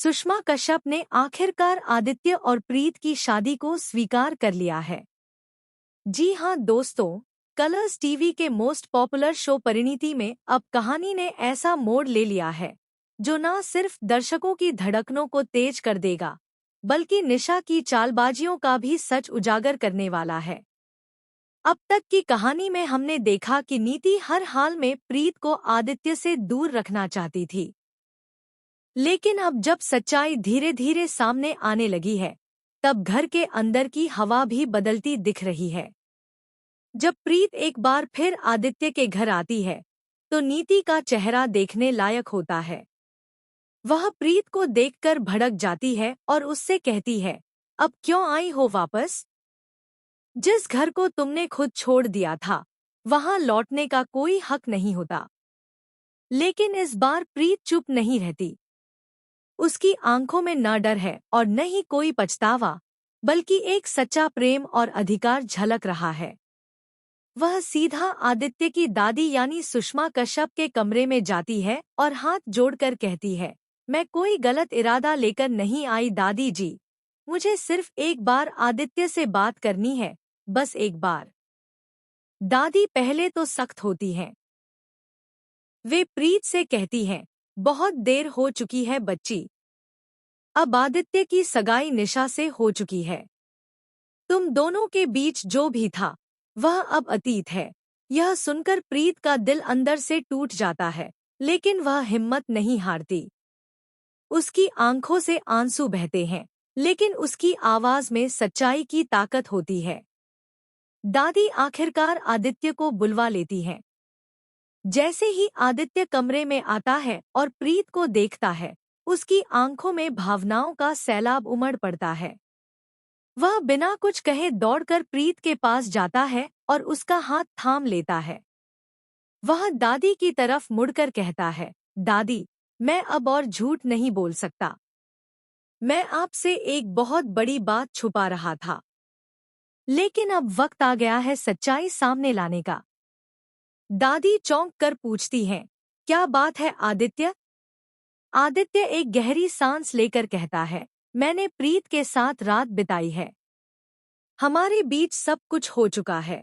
सुषमा कश्यप ने आखिरकार आदित्य और प्रीत की शादी को स्वीकार कर लिया है। जी हां दोस्तों, कलर्स टीवी के मोस्ट पॉपुलर शो परिणीति में अब कहानी ने ऐसा मोड़ ले लिया है जो न सिर्फ दर्शकों की धड़कनों को तेज कर देगा बल्कि निशा की चालबाजियों का भी सच उजागर करने वाला है। अब तक की कहानी में हमने देखा कि नीति हर हाल में प्रीत को आदित्य से दूर रखना चाहती थी, लेकिन अब जब सच्चाई धीरे धीरे सामने आने लगी है तब घर के अंदर की हवा भी बदलती दिख रही है। जब प्रीत एक बार फिर आदित्य के घर आती है तो नीति का चेहरा देखने लायक होता है। वह प्रीत को देखकर भड़क जाती है और उससे कहती है, अब क्यों आई हो वापस? जिस घर को तुमने खुद छोड़ दिया था वहां लौटने का कोई हक नहीं होता। लेकिन इस बार प्रीत चुप नहीं रहती। उसकी आंखों में न डर है और न ही कोई पछतावा, बल्कि एक सच्चा प्रेम और अधिकार झलक रहा है। वह सीधा आदित्य की दादी यानी सुषमा कश्यप के कमरे में जाती है और हाथ जोड़कर कहती है, मैं कोई गलत इरादा लेकर नहीं आई दादी जी, मुझे सिर्फ एक बार आदित्य से बात करनी है, बस एक बार। दादी पहले तो सख्त होती हैं। वे प्रीत से कहती हैं, बहुत देर हो चुकी है बच्ची, अब आदित्य की सगाई निशा से हो चुकी है। तुम दोनों के बीच जो भी था वह अब अतीत है। यह सुनकर प्रीत का दिल अंदर से टूट जाता है, लेकिन वह हिम्मत नहीं हारती। उसकी आंखों से आंसू बहते हैं, लेकिन उसकी आवाज में सच्चाई की ताकत होती है। दादी आखिरकार आदित्य को बुलवा लेती हैं। जैसे ही आदित्य कमरे में आता है और प्रीत को देखता है, उसकी आंखों में भावनाओं का सैलाब उमड़ पड़ता है। वह बिना कुछ कहे दौड़कर प्रीत के पास जाता है और उसका हाथ थाम लेता है। वह दादी की तरफ मुड़कर कहता है, दादी, मैं अब और झूठ नहीं बोल सकता। मैं आपसे एक बहुत बड़ी बात छुपा रहा था, लेकिन अब वक्त आ गया है सच्चाई सामने लाने का। दादी चौंक कर पूछती हैं, क्या बात है आदित्य? आदित्य एक गहरी सांस लेकर कहता है, मैंने प्रीत के साथ रात बिताई है। हमारे बीच सब कुछ हो चुका है।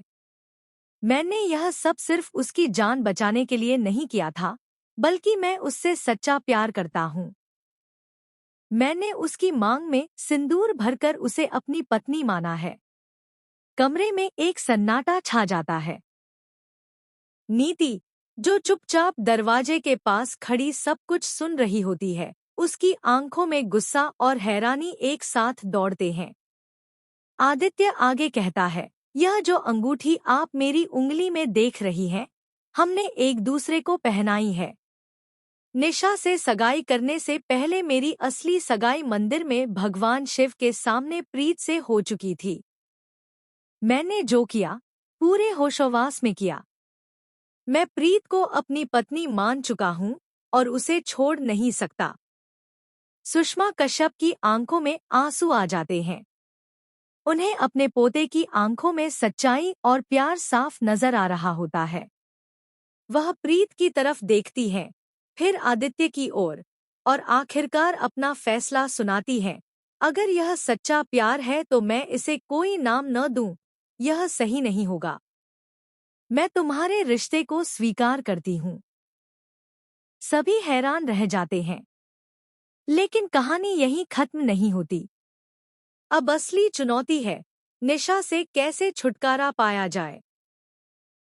मैंने यह सब सिर्फ उसकी जान बचाने के लिए नहीं किया था, बल्कि मैं उससे सच्चा प्यार करता हूँ। मैंने उसकी मांग में सिंदूर भरकर उसे अपनी पत्नी माना है। कमरे में एक सन्नाटा छा जाता है। नीति, जो चुपचाप दरवाजे के पास खड़ी सब कुछ सुन रही होती है, उसकी आंखों में गुस्सा और हैरानी एक साथ दौड़ते हैं। आदित्य आगे कहता है, यह जो अंगूठी आप मेरी उंगली में देख रही हैं, हमने एक दूसरे को पहनाई है। निशा से सगाई करने से पहले मेरी असली सगाई मंदिर में भगवान शिव के सामने प्रीत से हो चुकी थी। मैंने जो किया पूरे होशोवास में किया। मैं प्रीत को अपनी पत्नी मान चुका हूँ और उसे छोड़ नहीं सकता। सुषमा कश्यप की आंखों में आंसू आ जाते हैं। उन्हें अपने पोते की आंखों में सच्चाई और प्यार साफ नजर आ रहा होता है। वह प्रीत की तरफ देखती है, फिर आदित्य की ओर, और आखिरकार अपना फैसला सुनाती है, अगर यह सच्चा प्यार है तो मैं इसे कोई नाम न दूं, यह सही नहीं होगा। मैं तुम्हारे रिश्ते को स्वीकार करती हूँ। सभी हैरान रह जाते हैं, लेकिन कहानी यहीं खत्म नहीं होती। अब असली चुनौती है, निशा से कैसे छुटकारा पाया जाए।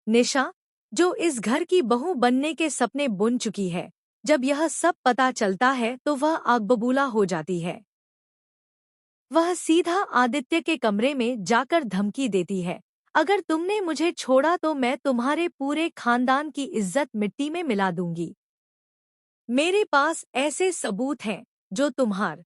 निशा, जो इस घर की बहू बनने के सपने बुन चुकी है, जब यह सब पता चलता है तो वह आग बबूला हो जाती है। वह सीधा आदित्य के कमरे में जाकर धमकी देती है, अगर तुमने मुझे छोड़ा तो मैं तुम्हारे पूरे खानदान की इज्जत मिट्टी में मिला दूंगी। मेरे पास ऐसे सबूत हैं जो तुम्हार